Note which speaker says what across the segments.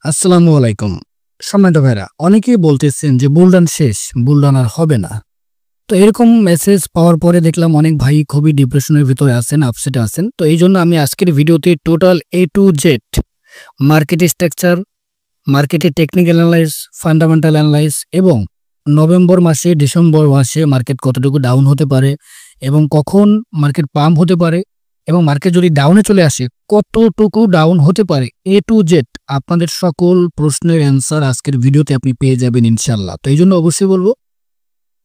Speaker 1: আসসালামু আলাইকুম। সম্মানিত ভাইরা, অনেকেই বলতেছেন যে বুলডান শেষ, বুলডান আর হবে না। তো এরকম মেসেজ পাওয়ার পরে দেখলাম অনেক ভাই খুবই ডিপ্রেশনের ভিতরে আছেন, আপসেটে আছেন। তো এইজন্য আমি আজকের ভিডিওতে total A to Z market structure, মার্কেটের টেকনিক্যাল অ্যানালাইজ, ফান্ডামেন্টাল অ্যানালাইজ এবং নভেম্বর মাসে, ডিসেম্বর মাসে মার্কেট কতটুকু ডাউন হতে পারে এবং কখন মার্কেট পাম্প হতে পারে এবং মার্কেট যদি ডাউনে চলে আসে কতটুকু ডাউন হতে পারে, A to Z আপনাদের সকল প্রশ্নের অ্যান্সার আজকের ভিডিওতে আপনি পেয়ে যাবেন ইনশাল্লাহ। তো এই জন্য অবশ্যই বলবো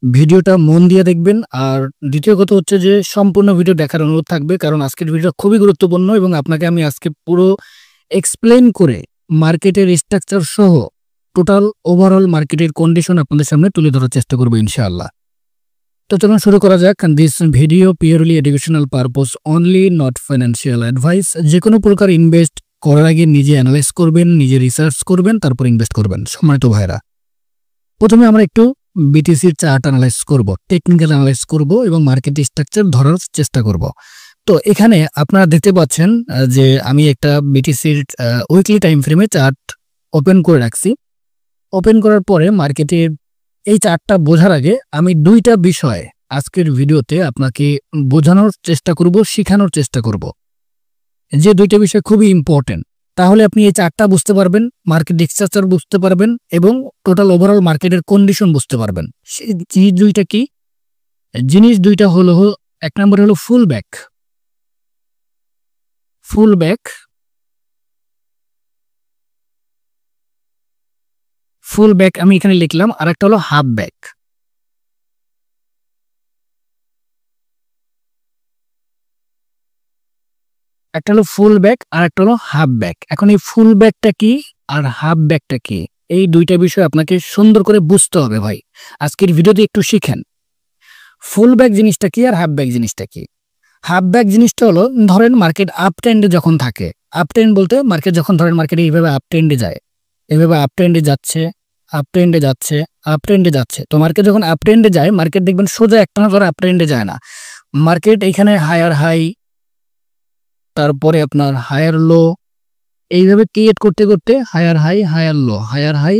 Speaker 1: ভিডিওটা মন দিয়ে দেখবেন। আর দ্বিতীয় কথা হচ্ছে যে সম্পূর্ণ ভিডিও দেখার অনুরোধ থাকবে, কারণ আজকের ভিডিওটা খুবই গুরুত্বপূর্ণ এবং আপনাকে আমি আজকে পুরো এক্সপ্লেন করে মার্কেটের স্ট্রাকচার সহ টোটাল ওভারঅল মার্কেটের কন্ডিশন আপনাদের সামনে তুলে ধরার চেষ্টা করবো ইনশাআল্লাহ। তো চলুন শুরু করা যাক। This video purely educational purpose only, not financial advice. যে কোনো প্রকার ইনভেস্ট করার আগে নিজে অ্যানালাইজ করবেন, নিজে রিসার্চ করবেন, তারপর ইনভেস্ট করবেন। সম্মানিত ভাইরা, প্রথমে আমরা একটু বিটিসির চার্ট অ্যানালাইজ করব, টেকনিক্যাল অ্যানালাইজ করব এবং মার্কেট স্ট্রাকচার ধরার চেষ্টা করব। তো এখানে আপনারা দেখতে পাচ্ছেন যে আমি একটা বিটিসির উইকলি টাইম ফ্রেমে চার্ট ওপেন করে রাখছি। ওপেন করার পরে মার্কেটের এই চার্টটা বোঝার আগে আমি দুইটা বিষয় আজকের ভিডিওতে আপনাকে বোঝানোর চেষ্টা করব, শেখানোর চেষ্টা করব, যে দুইটা বিষয় খুবই ইম্পর্টেন্ট। তাহলে আপনি এই চার্টটা বুঝতে পারবেন, মার্কেট স্ট্রাকচার বুঝতে পারবেন এবং টোটাল ওভারঅল মার্কেটের কন্ডিশন বুঝতে পারবেন। সেই জিনিস দুইটা কি? জিনিস দুইটা হলো, এক নম্বর হলো full back. Full back, full back আমি এখানে লিখলাম। আর একটা হলো হাফ ব্যাক। একটা হলো ফুল ব্যাক আর একটা হলো হাফ ব্যাক। এখন এই ফুল ব্যাকটা কি আর হাফ ব্যাকটা কি, এই দুইটা বিষয় আপনাকে সুন্দর করে বুঝতে হবে ভাই। আজকের ভিডিওতে একটু শিখেন ফুল ব্যাক জিনিসটা কি আর হাফ ব্যাক জিনিসটা কি। হাফ ব্যাক জিনিসটা হলো, ধরেন মার্কেট আপ ট্রেন্ডে যখন থাকে, আপ ট্রেন্ড বলতে মার্কেট যখন ধরেন মার্কেটে এইভাবে আপ ট্রেন্ডে যায়, এইভাবে আপ ট্রেন্ডে যাচ্ছে, আপ ট্রেন্ডে যাচ্ছে, আপ ট্রেন্ডে যাচ্ছে। তো মার্কেট যখন আপ ট্রেন্ডে যায়, মার্কেট দেখবেন সোজা একটা না ধরে আপ ট্রেন্ডে যায় না। মার্কেট এইখানে হায়ার হাই, তারপরে আপনার হায়ার লো, এইভাবে ক্রিয়েট করতে করতে higher high, higher low, higher high,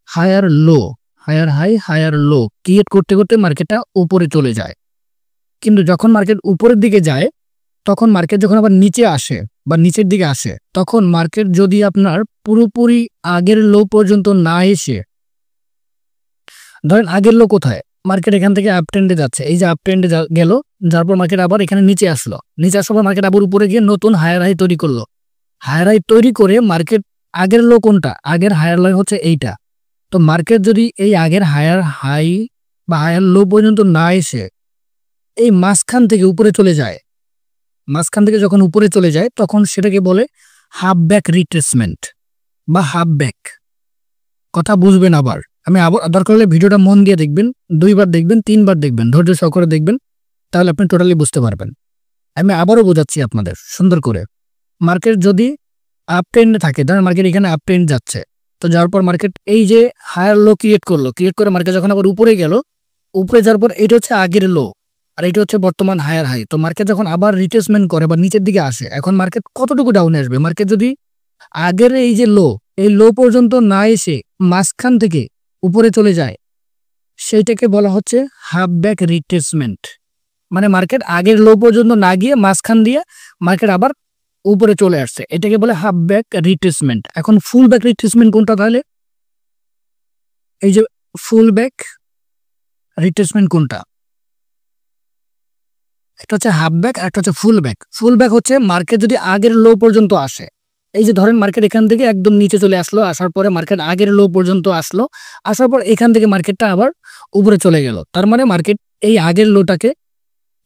Speaker 1: higher low, higher high, higher low create করতে করতে মার্কেটটা উপরে চলে যায়। কিন্তু যখন মার্কেট উপরের দিকে যায়, তখন মার্কেট যখন আবার নিচে আসে বা নিচের দিকে আসে, তখন মার্কেট যদি আপনার পুরোপুরি আগের লো পর্যন্ত না এসে, ধরেন আগের লো কোথায়, মার্কেট এখান থেকে আপ ট্রেন্ডে যাচ্ছে, এই যে আপ ট্রেন্ডে গেল, যার পর মার্কেট আবার এখানে নিচে আসলো, নিচে আসার পর মার্কেট আবার উপরে গিয়ে নতুন হায়ার হাই তৈরি করলো। হায়ার হাই তৈরি করে মার্কেট আগের লো কোনটা, আগের হায়ার লো হচ্ছে এইটা। তো মার্কেট যদি এই আগের হায়ার হাই বা হায়ার লো পর্যন্ত না এসে এই মাঝখান থেকে উপরে চলে যায়, মাঝখান থেকে যখন উপরে চলে যায়, তখন সেটাকে বলে হাফ ব্যাক রিট্রেসমেন্ট বা হাফ ব্যাক। কথা বুঝবেন আবার, আমি আবার দরকার হলে ভিডিওটা মন দিয়ে দেখবেন, 2 বার দেখবেন, 3 বার দেখবেন, ধৈর্য সহকারে দেখবেন, তাহলে আপনি টোটালি বুঝতে পারবেন। আমি আবারও বোঝাচ্ছি আপনাদের সুন্দর করে। মার্কেট যদি আপ ট্রেন্ডে থাকে, ধরেন মার্কেট এখানে আপ ট্রেন্ড যাচ্ছে, তো যাওয়ার পর মার্কেট এই যে হায়ার লো ক্রিয়েট করলো, ক্রিয়েট করে মার্কেট যখন আবার উপরে গেল, উপরে যাওয়ার পর এটা হচ্ছে আগের লো আর এটা হচ্ছে বর্তমান হায়ার হাই। তো মার্কেট যখন আবার রিট্রেসমেন্ট করে বা নিচের দিকে আসে, এখন মার্কেট কতটুকু ডাউনে আসবে? মার্কেট যদি আগের এই যে লো, এই লো পর্যন্ত না এসে মাঝখান থেকে উপরে চলে যায়, সেইটাকে বলা হচ্ছে হাফ ব্যাক রিট্রেসমেন্ট। মানে মার্কেট আগের লো পর্যন্ত না গিয়ে মাঝখান দিয়ে মার্কেট আবার উপরে চলে আসছে, এটাকে বলে হাফ ব্যাক রিট্রেসমেন্ট। এখন ফুল ব্যাক রিট্রেসমেন্ট কোনটা? তাহলে এই যে ফুল ব্যাক রিট্রেসমেন্ট কোনটা? একটা হচ্ছে হাফ ব্যাক আর একটা হচ্ছে ফুল ব্যাক। ফুল ব্যাক হচ্ছে মার্কেট যদি আগের লো পর্যন্ত আসে, এই যে ধরেন মার্কেট এখান থেকে একদম নিচে চলে আসলো, আসার পরে মার্কেট আগের লো পর্যন্ত আসলো, আসার পর এখান থেকে মার্কেটটা আবার উপরে চলে গেল। তার মানে মার্কেট এই আগের লোটাকে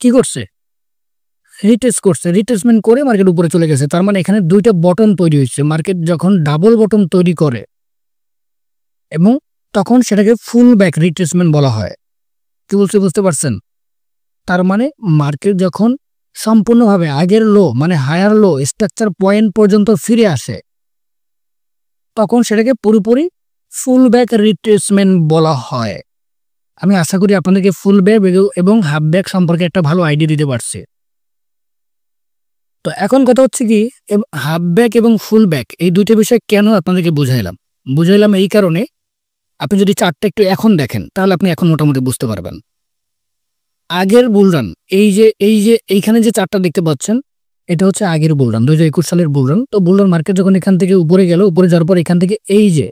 Speaker 1: কি করছে? রিট্রেস করছে, রিট্রেসমেন্ট করে মার্কেট উপরে চলে গেছে। তার মানে এখানে দুইটা বটম তৈরি হয়েছে। মার্কেট যখন ডাবল বটম তৈরি করে এবং তখন সেটাকে ফুল ব্যাক রিট্রেসমেন্ট বলা হয়। কি বলছে বুঝতে পারছেন? তার মানে মার্কেট যখন সম্পূর্ণভাবে আগের লো মানে হায়ার লো স্ট্রাকচার পয়েন্ট পর্যন্ত ফিরে আসে, তখন সেটাকে পুরোপুরি ফুল ব্যাক রিট্রেসমেন্ট বলা হয়। আমি আশা করি আপনাদেরকে ফুল ব্যাক এবং হাফ ব্যাক সম্পর্কে একটা ভালো আইডিয়া দিতে পারছি। তো তো এখন কথা হচ্ছে কি, হাফ ব্যাক এবং ফুল ব্যাক এই দুইটা বিষয় কেন আপনাদেরকে বুঝাইলাম এই কারণে, আপনি যদি চার্টটা একটু এখন দেখেন তাহলে আপনি এখন মোটামুটি বুঝতে পারবেন। আগের বুলরান, এই যে এইখানে যে চার্টটা দেখতে পাচ্ছেন, এটা হচ্ছে আগের বুলরান, 2021 সালের বুলরান। তো বুলরান মার্কেট যখন এখান থেকে উপরে গেল, উপরে যাওয়ার পর এখান থেকে এই যে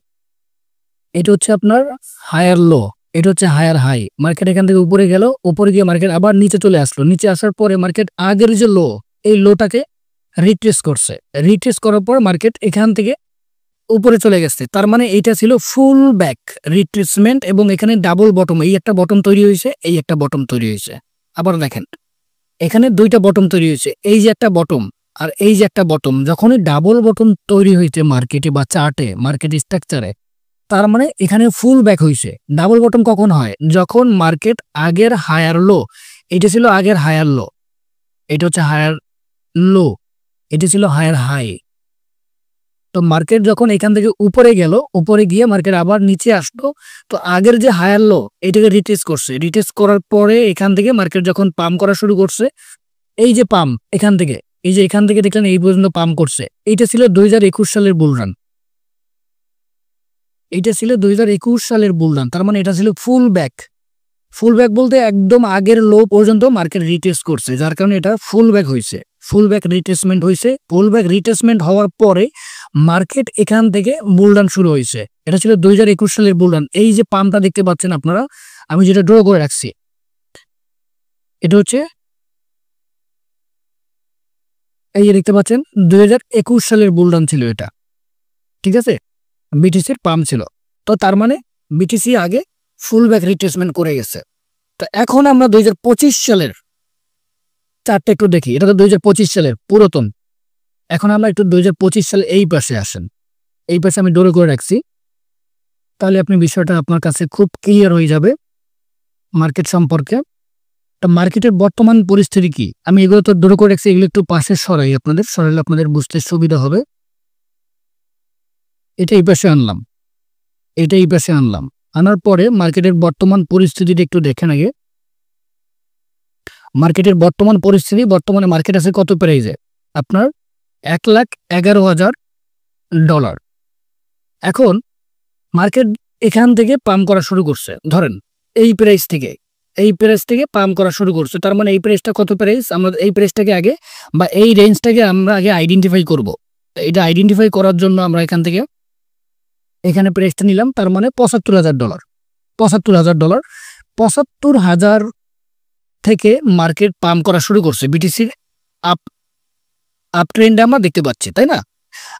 Speaker 1: এটা হচ্ছে আপনার হায়ার লো, এটা হচ্ছে হায়ার হাই, মার্কেট এখান থেকে উপরে গেল, উপরে গিয়ে মার্কেট আবার নিচে চলে আসলো, নিচে আসার পরে মার্কেট আগের যে লো, এই লোটাকে রিট্রেস করছে, রিট্রেস করার পর মার্কেট এখান থেকে উপরে চলে গেছে। তার মানে এইটা ছিল ফুল ব্যাক রিট্রেসমেন্ট, এবং এখানে ডাবল বটম, এই একটা বটম তৈরি হয়েছে, এই একটা বটম তৈরি হয়েছে। আবার দেখেন এখানে দুইটা বটম তৈরি হয়েছে, এই যে একটা বটম আর এই যে একটা বটম। যখনই ডাবল বটম তৈরি হয়েছে মার্কেটে বা চার্টে, মার্কেট স্ট্রাকচারে, তার মানে এখানে ফুল ব্যাক হয়েছে। ডাবল বটম কখন হয়? যখন মার্কেট আগের হায়ার লো, এটা ছিল আগের হায়ার লো, এটা হচ্ছে হায়ার লো, এটা ছিল হায়ার হাই। তো মার্কেট যখন এখান থেকে উপরে গেল, উপরে গিয়ে মার্কেট আবার নিচে আসলো, তো আগের যে হায়ার লো এটাকে রিটেস্ট করছে, রিটেস্ট করার পরে এখান থেকে মার্কেট যখন পাম্প করা শুরু করছে, এই যে পাম্প এখান থেকে, এই যে এখান থেকে দেখলেন এই পর্যন্ত পাম্প করছে, এইটা ছিল 2021 সালের বুলরান, এইটা ছিল 2021 সালের বুলরান। তার মানে এটা ছিল ফুল ব্যাক। ফুল ব্যাক বলতে একদম আগের লো পর্যন্ত মার্কেট রিটেস্ট করছে, যার কারণে এটা ফুল ব্যাক হয়েছে, ফুল ব্যাক রিটেসমেন্ট হয়েছে। ফুল ব্যাক রিটেসমেন্ট হওয়ার পরে মার্কেট এখান থেকে বুলরান শুরু হয়েছে। এটা ছিল 2021 সালের বুলরান। এই যে পাম্পটা দেখতে পাচ্ছেন আপনারা, আমি যেটা ড্র করে রাখছি, এটা হচ্ছে এই যে দেখতে পাচ্ছেন 2021 সালের বুলরান ছিল এটা, ঠিক আছে, বিটিসির পাম্প ছিল। তো তার মানে বিটিসি আগে ফুল ব্যাক রিটেসমেন্ট করে গেছে। তো এখন আমরা 2025 সালের চার্টটা একটু দেখি, এটা তো 2025 সালের পুরাতন। এখন আমরা একটু 2025 সালে এই পাশে আসেন, এই পাশে আমি ডোরে করে রাখছি, তাহলে আপনি বিষয়টা আপনার কাছে খুব ক্লিয়ার হয়ে যাবে মার্কেট সম্পর্কে। তো মার্কেটের বর্তমান পরিস্থিতি কি, আমি এগুলো তো ডোরে করে রাখছি, এগুলো একটু পাশে সরাই, সরাইলে আপনাদের বুঝতে সুবিধা হবে। এটা এই পাশে আনলাম, এটা এই পাশে আনলাম, আনার পরে মার্কেটের বর্তমান পরিস্থিতিটা একটু দেখেন আগে। মার্কেটের বর্তমান পরিস্থিতি, বর্তমানে মার্কেট আছে কত প্রাইসে? আপনার $1,11,000। এখন মার্কেট এখান থেকে পাম্প করা শুরু করছে, ধরেন এই প্রাইস থেকে পাম্প করা শুরু করছে। তার মানে এই প্রাইসটা কত প্রাইস? আমরা এই প্রাইসটাকে আগে বা এই রেঞ্জটাকে আমরা আগে আইডেন্টিফাই করব। এটা আইডেন্টিফাই করার জন্য আমরা এখান থেকে এখানে প্রাইসটা নিলাম, তার মানে $75,000। $75,000, 75,000 থেকে মার্কেট পাম্প করা শুরু করছে। বিটিসির আপ ট্রেন্ডে আমরা দেখতে পাচ্ছি, তাই না?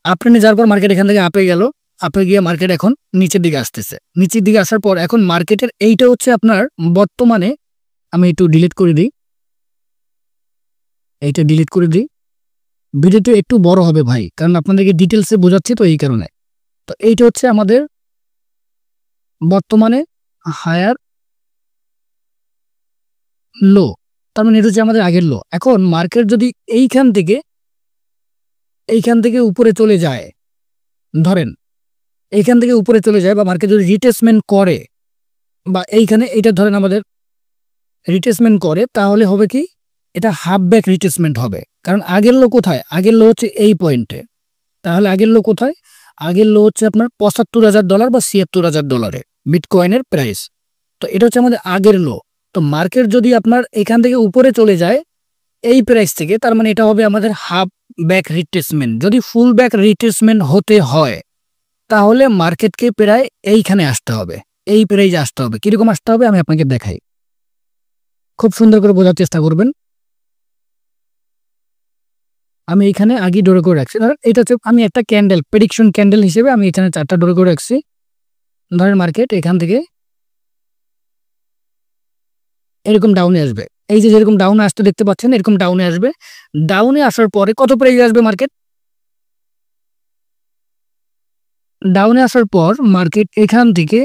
Speaker 1: আপ ট্রেন্ডে যাওয়ার পর মার্কেট এখান থেকে আপে গেল, আপে গিয়ে মার্কেট এখন নিচের দিকে আসতেছে। নিচের দিকে আসার পর এখন মার্কেটের এইটা হচ্ছে আপনার বর্তমানে, আমি একটু ডিলিট করে দিই, এইটা ডিলিট করে দিই, ভিডিওটা একটু বড় হবে ভাই, কারণ আপনাদেরকে ডিটেলসে বোঝাচ্ছি তো এই কারণে। তো এইটা হচ্ছে আমাদের বর্তমানে হায়ার লো, তার মানে এটা হচ্ছে আমাদের আগের লো। এখন মার্কেট যদি এইখান থেকে উপরে চলে যায়, ধরেন এইখান থেকে উপরে চলে যায়, বা মার্কেট যদি রিটেসমেন্ট করে, বা এইখানে এটা ধরেন আমাদের রিটেসমেন্ট করে, তাহলে হবে কি, এটা হাফ ব্যাক রিটেসমেন্ট হবে। কারণ আগের লো কোথায়? আগের লো হচ্ছে এই পয়েন্টে। তাহলে আগের লো কোথায়? আগের লো হচ্ছে আপনার $75,000 বা $76,000 বিটকয়েনের প্রাইস। তো এটা হচ্ছে আমাদের আগের লো। তো মার্কেট যদি আপনার এখান থেকে উপরে চলে যায় এই প্রাইস থেকে, তার মানে এটা হবে আমাদের হাফ ব্যাক রিট্রেসমেন্ট। যদি ফুল ব্যাক রিট্রেসমেন্ট হতে হয় তাহলে মার্কেটকে প্রায় এইখানে আসতে হবে, এই প্রাইজে আসতে হবে। কিরকম আসতে হবে আমি আপনাকে দেখাই, খুব সুন্দর করে বোঝার চেষ্টা করবেন। আমি এখানে আগে ডোরে করে রাখছি, ধরেন এটা হচ্ছে আমি একটা ক্যান্ডেল, প্রেডিকশন ক্যান্ডেল হিসেবে আমি এখানে 4টা ডোরে করে রাখছি। ধরেন মার্কেট এখান থেকে এরকম ডাউনে আসবে, এই যে যেরকম ডাউনে আসতে দেখতে পাচ্ছেন, এরকম ডাউনে আসবে। ডাউনে আসার পরে কত প্রাইসে আসবে মার্কেট? ডাউনে আসার পর মার্কেট এখান থেকে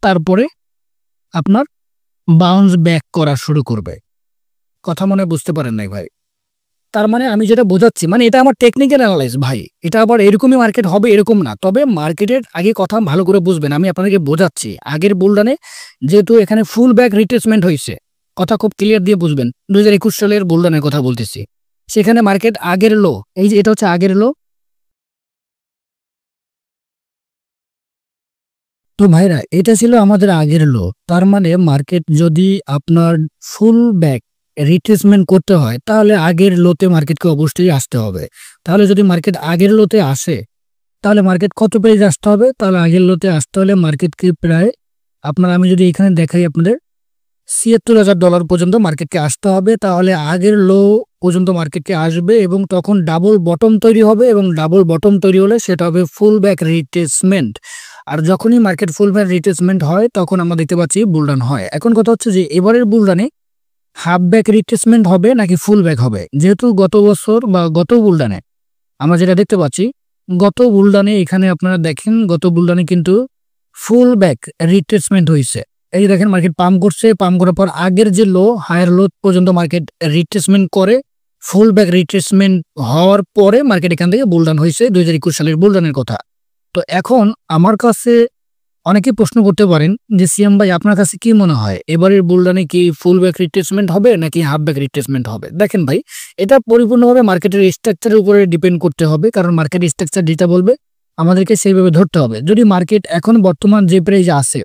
Speaker 1: তারপরে আপনার বাউন্স ব্যাক করা শুরু করবে। কথা মনে বুঝতে পারেন নাই ভাই? তার মানে আমি যেটা বোঝাচ্ছি, মানে এটা আমার টেকনিক্যাল অ্যানালাইজ ভাই, এটা আবার এরকমই মার্কেট হবে এরকম না। তবে মার্কেটের আগে কথা ভালো করে বুঝবেন, আমি আপনাদেরকে বোঝাচ্ছি। আগের বুলরানে যেহেতু এখানে ফুল ব্যাক রিট্রেসমেন্ট হয়েছে, কথা খুব ক্লিয়ার দিয়ে বুঝবেন, 2021 সালের বুলরানের কথা বলতেছি। সেখানে মার্কেট আগের লো, এই যে এটা হচ্ছে আগের লো। তো ভাইরা এটা ছিল আমাদের আগের লো। তার মানে মার্কেট যদি আপনার ফুল ব্যাক রিট্রেসমেন্ট করতে হয় তাহলে আগের লোতে মার্কেটকে অবশ্যই আসতে হবে। তাহলে যদি মার্কেট আগের লোতে আসে তাহলে মার্কেট কত পেজ আসতে হবে? তাহলে আগের লোতে আসতে হলে মার্কেটকে প্রায় আপনার, আমি যদি এখানে দেখাই আপনাদের, $৭৬,০০০ পর্যন্ত মার্কেটকে আসতে হবে। তাহলে আগের লো পর্যন্ত মার্কেটকে আসবে এবং তখন ডাবল বটম তৈরি হবে, এবং ডাবল বটম তৈরি হলে সেটা হবে ফুল ব্যাক রিট্রেসমেন্ট। আর যখনই মার্কেট ফুল ব্যাক রিট্রেসমেন্ট হয় তখন আমরা দেখতে পাচ্ছি বুলডান হয়। এখন কথা হচ্ছে যে এবারের বুলডানে হাফ ব্যাক রিট্রেসমেন্ট হবে নাকি ফুল ব্যাক হবে? যেহেতু গত বছর বা গত বুলডানে আমরা যেটা দেখতে পাচ্ছি, গত বুলডানে এখানে আপনারা দেখেন গত বুলডানে কিন্তু ফুল ব্যাক রিট্রেসমেন্ট হয়েছে। এই দেখেন মার্কেট পাম্প করছে, পাম্প করার পর আগের যে লো হায়ার লো পর্যন্ত মার্কেট রিট্রেসমেন্ট করে ফুল ব্যাক রিট্রেসমেন্ট হওয়ার পরে মার্কেট এখান থেকে বুলডান হয়েছে 2021 সালের বুলডানের কথা। তো এখন আমার কাছে অনেকে প্রশ্ন করতে পারেন যে সিয়াম ভাই আপনার কাছে কি মনে হয় এবারের বুলডানে কি ফুল ব্যাক রিট্রেসমেন্ট হবে নাকি হাফ ব্যাক রিট্রেসমেন্ট হবে? দেখেন ভাই, এটা পরিপূর্ণভাবে মার্কেটের স্ট্রাকচারের উপরে ডিপেন্ড করতে হবে, কারণ মার্কেট স্ট্রাকচার যেটা বলবে আমাদেরকে সেইভাবে ধরতে হবে। যদি মার্কেট এখন বর্তমান যে প্রাইজে আছে,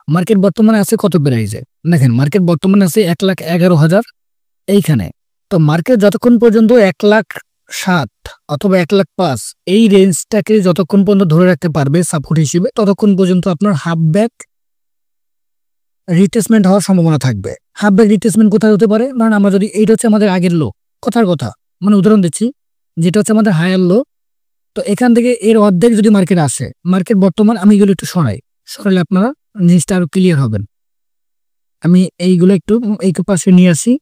Speaker 1: মার্কেট বর্তমানে আছে কত প্রাইজে? দেখেন মার্কেট বর্তমানে আছে 1,11,000 এইখানে। তো মার্কেট যতক্ষণ পর্যন্ত 1,07,000 অথবা 1,05,000 এই রেঞ্জটাকে যতক্ষণ পর্যন্ত ধরে রাখতে পারবে সাপোর্ট হিসেবে, ততক্ষণ পর্যন্ত আপনার হাফ ব্যাক রিট্রেসমেন্ট হওয়ার সম্ভাবনা থাকবে। হাফ ব্যাক রিট্রেসমেন্ট কোথায় হতে পারে? কারণ আমরা যদি, এইটা হচ্ছে আমাদের আগের লো, কথার কথা মানে উদাহরণ দিচ্ছি, যেটা হচ্ছে আমাদের হায়ার লো। তো এখান থেকে এর অর্ধেক যদি মার্কেট আসে, মার্কেট বর্তমান, আমি এগুলো একটু সরাইলে আপনারা জিনিসটা আরো ক্লিয়ার হবেন। আমি এইগুলো একটু এই পাশে নিয়ে আসি,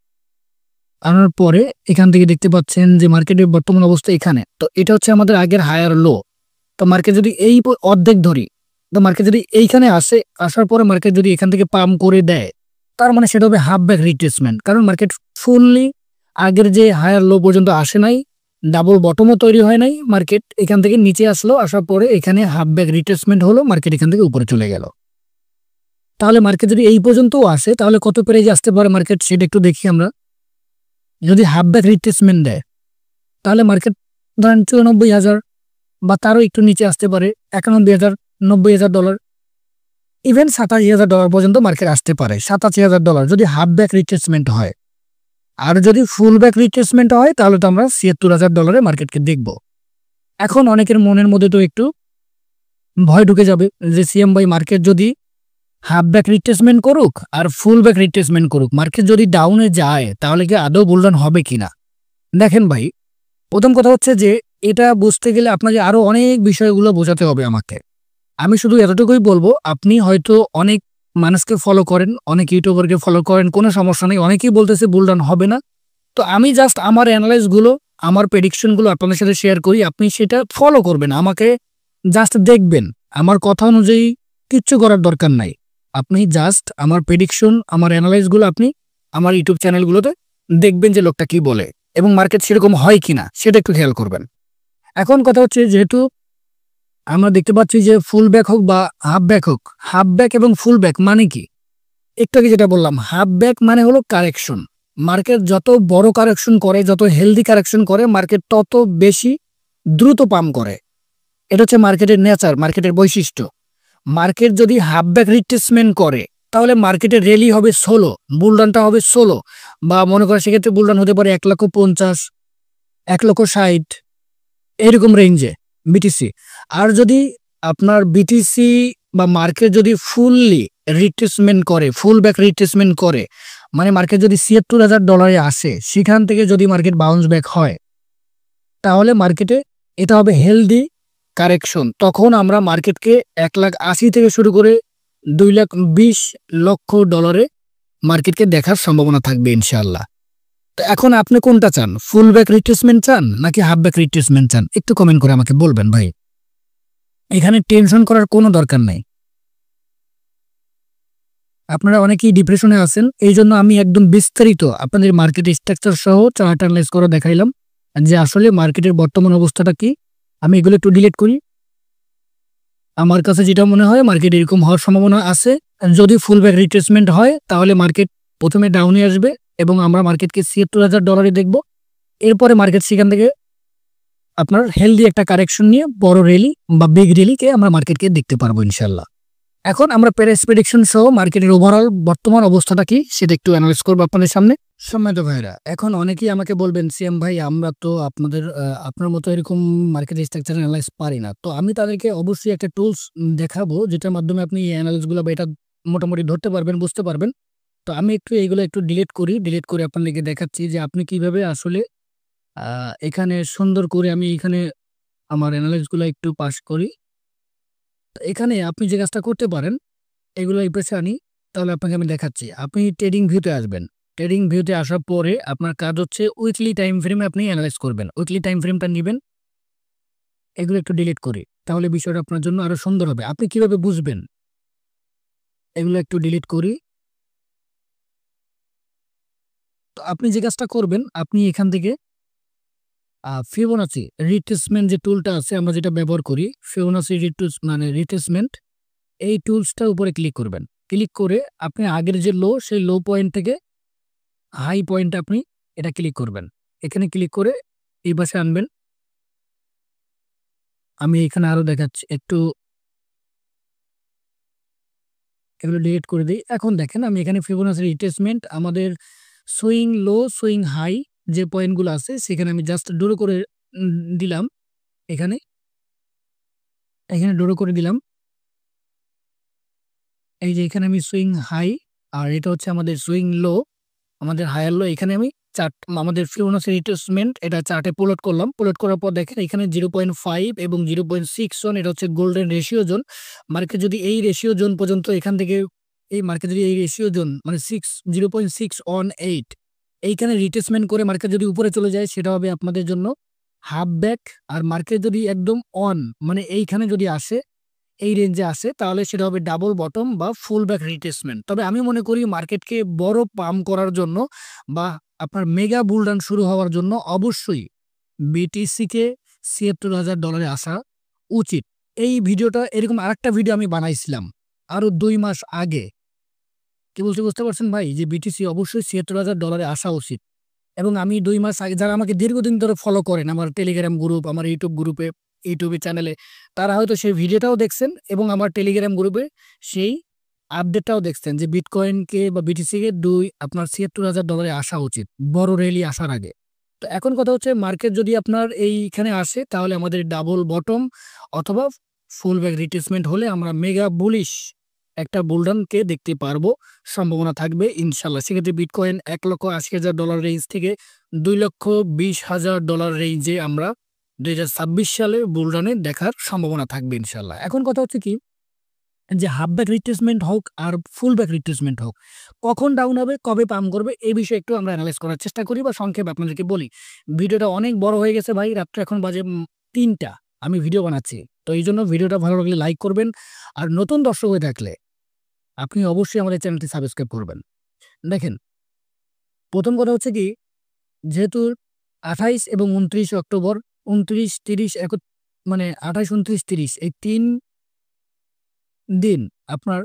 Speaker 1: আনার পরে এখান থেকে দেখতে পাচ্ছেন যে মার্কেটের বর্তমান অবস্থা এখানে। তো এটা হচ্ছে আমাদের আগের হায়ার লো। তো মার্কেট যদি এই অর্ধেক ধরি, তো মার্কেট যদি এইখানে আসে, আসার পরে মার্কেট যদি এখান থেকে পাম্প করে দেয়, তার মানে সেটা হবে হাফ ব্যাক রিট্রেসমেন্ট। কারণ মার্কেট ফুললি আগের যে হায়ার লো পর্যন্ত আসে নাই, ডাবল বটমও তৈরি হয় নাই, মার্কেট এখান থেকে নিচে আসলো, আসার পরে এখানে হাফ ব্যাক রিট্রেসমেন্ট হলো, মার্কেট এখান থেকে উপরে চলে গেল। তাহলে মার্কেট যদি এই পর্যন্তও আসে তাহলে কত প্রাইজে আসতে পারে মার্কেট সেটা একটু দেখি আমরা। যদি হাফ ব্যাক রিট্রেসমেন্ট দেয় তাহলে মার্কেট ধরেন 94,000 বা তারও একটু নিচে আসতে পারে, 91,000, $90,000, ইভেন $87,000 পর্যন্ত মার্কেট আসতে পারে। $87,000 যদি হাফ ব্যাক রিট্রেসমেন্ট হয়। আর যদি ফুল ব্যাক রিট্রেসমেন্ট হয় তাহলে তো আমরা $76,000 মার্কেটকে দেখব। এখন অনেকের মনের মধ্যে তো একটু ভয় ঢুকে যাবে যে সিএম ভাই মার্কেট যদি হাফ ব্যাক রিট্রেসমেন্ট করুক আর ফুল ব্যাক রিট্রেসমেন্ট করুক, মার্কেট যদি ডাউনে যায় তাহলে কি আদৌ বুলডান হবে কিনা? দেখেন ভাই, প্রথম কথা হচ্ছে যে এটা বুঝতে গেলে আপনাকে আরো অনেক বিষয়গুলো বোঝাতে হবে আমাকে। আমি শুধু এতটুকুই বলবো, আপনি হয়তো অনেক মানুষকে ফলো করেন, অনেক ইউটিউবারকে ফলো করেন, কোনো সমস্যা নেই, অনেকেই বলতেছে বুলডান হবে না। তো আমি জাস্ট আমার অ্যানালাইজ গুলো, আমার প্রেডিকশন গুলো আপনাদের সাথে শেয়ার করি, আপনি সেটা ফলো করবেন, আমাকে জাস্ট দেখবেন। আমার কথা অনুযায়ী কিচ্ছু করার দরকার নাই। আপনি জাস্ট আমার প্রেডিকশন, আমার অ্যানালাইজ গুলো আপনি আমার ইউটিউব চ্যানেলগুলোতে দেখবেন যে লোকটা কি বলে এবং মার্কেট সেরকম হয় কিনা সেটা একটু খেয়াল করবেন। এখন কথা হচ্ছে, যেহেতু আমরা দেখতে পাচ্ছি যে ফুল ব্যাক হোক বা হাফ ব্যাক হোক, হাফ ব্যাক এবং ফুল ব্যাক মানে কি? একটু আগে যেটা বললাম, হাফ ব্যাক মানে হলো কারেকশন। মার্কেট যত বড় কারেকশন করে, যত হেলদি কারেকশন করে, মার্কেট তত বেশি দ্রুত পাম্প করে। এটা হচ্ছে মার্কেটের নেচার, মার্কেটের বৈশিষ্ট্য। মার্কেট যদি হাফ ব্যাক রিট্রেসমেন্ট করে তাহলে মার্কেটের র্যালি হবে সোলো, বুলডানটা হবে সোলো, বা মনে করে সেক্ষেত্রে বুলডান হতে পারে 1,50,000, 1,60,000 এরকম রেঞ্জে বিটিসি। আর যদি আপনার বিটিসি বা মার্কেট যদি ফুললি রিট্রেসমেন্ট করে, ফুল ব্যাক রিট্রেসমেন্ট করে, মানে মার্কেট যদি $৭৬,000 আসে, সেখান থেকে যদি মার্কেট বাউন্স ব্যাক হয় তাহলে মার্কেটে এটা হবে হেলদি কারেকশন। তখন আমরা মার্কেটকে 1,80,000 থেকে শুরু করে $2,20,000 মার্কেটকে দেখার সম্ভাবনা থাকবে ইনশাআল্লাহ। তো এখন আপনি কোনটা চান? ফুল ব্যাক রিট্রেসমেন্ট চান নাকি হাফ ব্যাক রিট্রেসমেন্ট চান? একটু কমেন্ট করে আমাকে বলবেন ভাই। এখানে টেনশন করার কোনো দরকার নাই। আপনারা অনেকেই ডিপ্রেশনে আছেন, এই জন্য আমি একদম বিস্তারিত আপনাদের মার্কেট স্ট্রাকচার সহ চার্ট অ্যানালাইজ করে দেখাইলাম যে আসলে মার্কেটের বর্তমান অবস্থাটা কি। আমি এগুলো একটু ডিলিট করি। আমার কাছে যেটা মনে হয় মার্কেট এরকম হওয়ার সম্ভাবনা আছে। যদি ফুল ব্যাক রিট্রেসমেন্ট হয় তাহলে মার্কেট প্রথমে ডাউনে আসবে এবং আমরা মার্কেটকে $৭৬,০০০ দেখব। এরপরে মার্কেট সেখান থেকে আপনার হেলদি একটা কারেকশন নিয়ে বড় র্যালি বা বিগ র্যালিকে আমরা মার্কেটকে দেখতে পারবো ইনশাল্লাহ। এখন আমরা প্রাইস প্রেডিকশন সহ মার্কেটের ওভারঅল বর্তমান অবস্থাটা কি সেটা একটু অ্যানালাইজ করবো আপনাদের সামনে। সম্মানিত ভাইরা, এখন অনেকেই আমাকে বলবেন সিএম ভাই আমরা তো আপনার মতো এরকম মার্কেট স্ট্রাকচার অ্যানালাইজ পারি না। তো আমি তাদেরকে অবশ্যই একটা টুলস দেখাবো যেটার মাধ্যমে আপনি এই অ্যানালাইসগুলো বা এটা মোটামুটি ধরতে পারবেন, বুঝতে পারবেন। তো আমি এইগুলো একটু ডিলিট করে আপনাদেরকে দেখাচ্ছি যে আপনি কিভাবে আসলে এখানে সুন্দর করে আমি এখানে আমার অ্যানালাইসগুলো একটু পাস করি। তো এখানে আপনি যে কাজটা করতে পারেন, এগুলো এই পাশে আনি, তাহলে আপনাকে আমি দেখাচ্ছি। আপনি ট্রেডিং ভিউতে আসবেন। ট্রেডিং ভিউতে আসার পরে আপনার কাজ হচ্ছে উইকলি টাইম ফ্রেমে আপনি অ্যানালাইজ করবেন। উইকলি টাইম ফ্রেমটা নিবেন, এগুলো একটু ডিলিট করি। তাহলে বিষয়টা আপনার জন্য আরো সুন্দর হবে। আপনি কিভাবে বুঝবেন? এগুলো একটু ডিলিট করি। তো আপনি যে কাজটা করবেন, আপনি এখান থেকে ফিবোনাচি রিট্রেসমেন্ট যে টুলটা আছে আমরা যেটা ব্যবহার করি, ফিবোনাচি রিট্রেসমেন্ট, এই টুলসটার উপরে ক্লিক করবেন। ক্লিক করে আপনি আগের যে লো, সেই লো পয়েন্ট থেকে হাই পয়েন্টে আপনি এটা ক্লিক করবেন। এখানে ক্লিক করে এই পাশে আনবেন। আমি এখানে আরো দেখাচ্ছি, একটু এগুলো ডিলিট করে দিই। এখন দেখেন আমি এখানে ফিবোনাচি রিট্রেসমেন্ট আমাদের সুইং লো, সুইং হাই যে পয়েন্টগুলো আছে সেখানে আমি জাস্ট ড্র করে দিলাম। এখানে ড্র করে দিলাম। এই যে এখানে আমি সুইং হাই আর এটা হচ্ছে আমাদের সুইং লো, আমাদের হায়ার লো। এখানে আমি চার্ট আমাদের ফিবোনাচি রিট্রেসমেন্ট এটা চার্টে প্লট করলাম। প্লট করার পর দেখেন এখানে 0.5 এবং 0.61 এটা হচ্ছে গোল্ডেন রেশিও জোন। মার্কেট যদি এই রেশিও জোন পর্যন্ত এখান থেকে এই মার্কেট যদি এই রেশিও জোন মানে 0.618 এইখানে রিট্রেসমেন্ট করে মার্কেট যদি উপরে চলে যায় সেটা হবে আপনাদের জন্য হাফ ব্যাক। আর মার্কেট যদি একদম মানে এইখানে যদি আসে, এই রেঞ্জে আসে, তাহলে সেটা হবে ডাবল বটম বা ফুল ব্যাক রিট্রেসমেন্ট। তবে আমি মনে করি মার্কেটকে বড় পাম্প করার জন্য বা আপনার মেগা বুলরান শুরু হওয়ার জন্য অবশ্যই বিটিসিকে $৭৬,০০০ আসা উচিত। এই ভিডিওটা এরকম আরেকটা ভিডিও আমি বানাইছিলাম আরো 2 মাস আগে। কি বলছি বুঝতে পারছেন ভাই? যে বিটিসি অবশ্যই $৭৬,০০০ আসা উচিত। এবং আমি 2 মাস আগে, যারা আমাকে দীর্ঘদিন ধরে ফলো করেন আমার টেলিগ্রাম গ্রুপ, আমার ইউটিউবে চ্যানেলে, তারা হয়তো সেই ভিডিওটাও দেখছেন এবং আমার টেলিগ্রাম গ্রুপে সেই আপডেটটাও দেখছেন যে বিটকয়েনকে বা বিটিসিকে আপনার $৭৬,০০০ আসা উচিত বড় র্যালি আসার আগে। তো এখন কথা হচ্ছে মার্কেট যদি আপনার এইখানে আসে তাহলে আমাদের ডাবল বটম অথবা ফুল ব্যাক রিট্রেসমেন্ট হলে আমরা মেগা বুলিশ একটা বুলরানকে দেখতে পারবো, সম্ভাবনা থাকবে ইনশাল্লাহ। সেক্ষেত্রে বিটকয়েন $1,80,000 রেঞ্জ থেকে $2,20,000 রেঞ্জে আমরা 2026 সালে বুলরানে দেখার সম্ভাবনা থাকবে ইনশাল্লাহ। এখন কথা হচ্ছে কি যে হাফ ব্যাক রিট্রেসমেন্ট হোক আর ফুল ব্যাক রিট্রেসমেন্ট হোক, কখন ডাউন হবে, কবে পাম্প করবে, এই বিষয়ে একটু আমরা অ্যানালাইজ করার চেষ্টা করি বা সংক্ষেপে আপনাদেরকে বলি। ভিডিওটা অনেক বড় হয়ে গেছে ভাই, রাত্রে এখন বাজে 3টা, আমি ভিডিও বানাচ্ছি। তো এই জন্য ভিডিওটা ভালো লাগলে লাইক করবেন। আর নতুন দর্শক হয়ে থাকলে আপনি অবশ্যই আমাদের চ্যানেলটি সাবস্ক্রাইব করবেন। দেখেন, প্রথম কথা হচ্ছে কি, যেহেতু 28 এবং 29 অক্টোবর, 29, 30, মানে 28, 29, 30 এই 3 দিন আপনার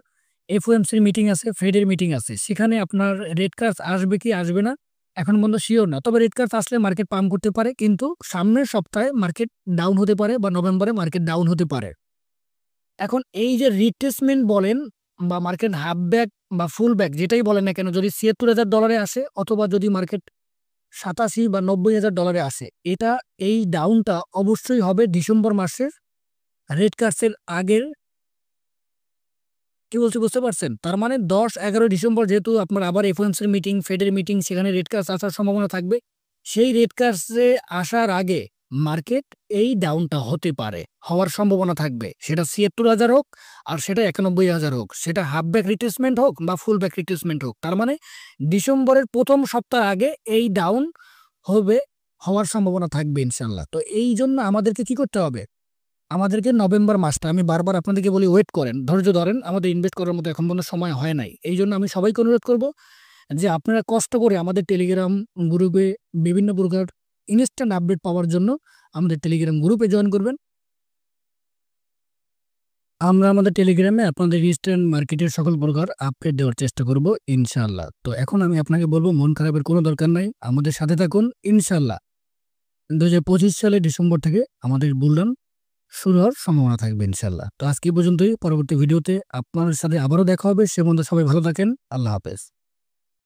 Speaker 1: এফওএমসির মিটিং আছে, ফেডের মিটিং আছে। সেখানে আপনার রেড কার্স আসবে কি আসবে না এখন পর্যন্ত শিওর না। তবে রেড কার্স আসলে মার্কেট পাম্প করতে পারে, কিন্তু সামনের সপ্তাহে মার্কেট ডাউন হতে পারে বা নভেম্বরে মার্কেট ডাউন হতে পারে। এখন এই যে রিট্রেসমেন্ট বলেন বা মার্কেট হাফ ব্যাক বা ফুল ব্যাক যেটাই বলেন না কেন, যদি $৭৬,০০০ আসে অথবা যদি মার্কেট 87 বা $90,000 আসে, এটা এই ডাউনটা অবশ্যই হবে ডিসেম্বর মাসের রেড কার্সের আগের। কি বলছি বুঝতে পারছেন? তার মানে 10-11 ডিসেম্বর যেহেতু আপনার আবার এফওএমসির মিটিং, ফেডের মিটিং, সেখানে রেড কার্স আসার সম্ভাবনা থাকবে। সেই রেড কার্সে আসার আগে মার্কেট এই ডাউনটা হতে পারে, হওয়ার সম্ভাবনা থাকবে। সেটা ৭৬,০০০ হোক আর সেটা ৯১,০০০ হোক, সেটা হাফ ব্যাক রিট্রেসমেন্ট হোক বা ফুল ব্যাক রিট্রেসমেন্ট হোক। তার মানে ডিসেম্বরের ১ম সপ্তাহ আগে এই ডাউন হবে, হওয়ার সম্ভাবনা থাকবে ইনশাল্লাহ। তো এই জন্য আমাদেরকে কি করতে হবে? আমাদেরকে নভেম্বর মাসটা, আমি বারবার আপনাদেরকে বলি ওয়েট করেন, ধৈর্য ধরেন। আমাদের ইনভেস্ট করার মতো এখন পর্যন্ত সময় হয় নাই। এই জন্য আমি সবাইকে অনুরোধ করব যে আপনারা কষ্ট করে আমাদের টেলিগ্রাম গ্রুপে বিভিন্ন প্রকার ইনস্ট্যান্ট আপডেট পাওয়ার জন্য আমাদের টেলিগ্রাম গ্রুপে জয়েন করবেন। আমরা আমাদের টেলিগ্রামে আপনাদের ইস্টার্ন মার্কেটের সকল প্রকার আপডেট দেওয়ার চেষ্টা করব ইনশাআল্লাহ। তো এখন আমি আপনাকে বলবো মন খারাপের কোনো দরকার নাই। আমাদের সাথে থাকুন ইনশাআল্লাহ। 2025 সালের ডিসেম্বর থেকে আমাদের বুলরান শুরু হওয়ার সম্ভাবনা থাকবে ইনশাআল্লাহ। তো আজকে এই পর্যন্তই। পরবর্তী ভিডিওতে আপনার সাথে আবারও দেখা হবে। সে পর্যন্ত সবাই ভালো থাকেন। আল্লাহ হাফেজ।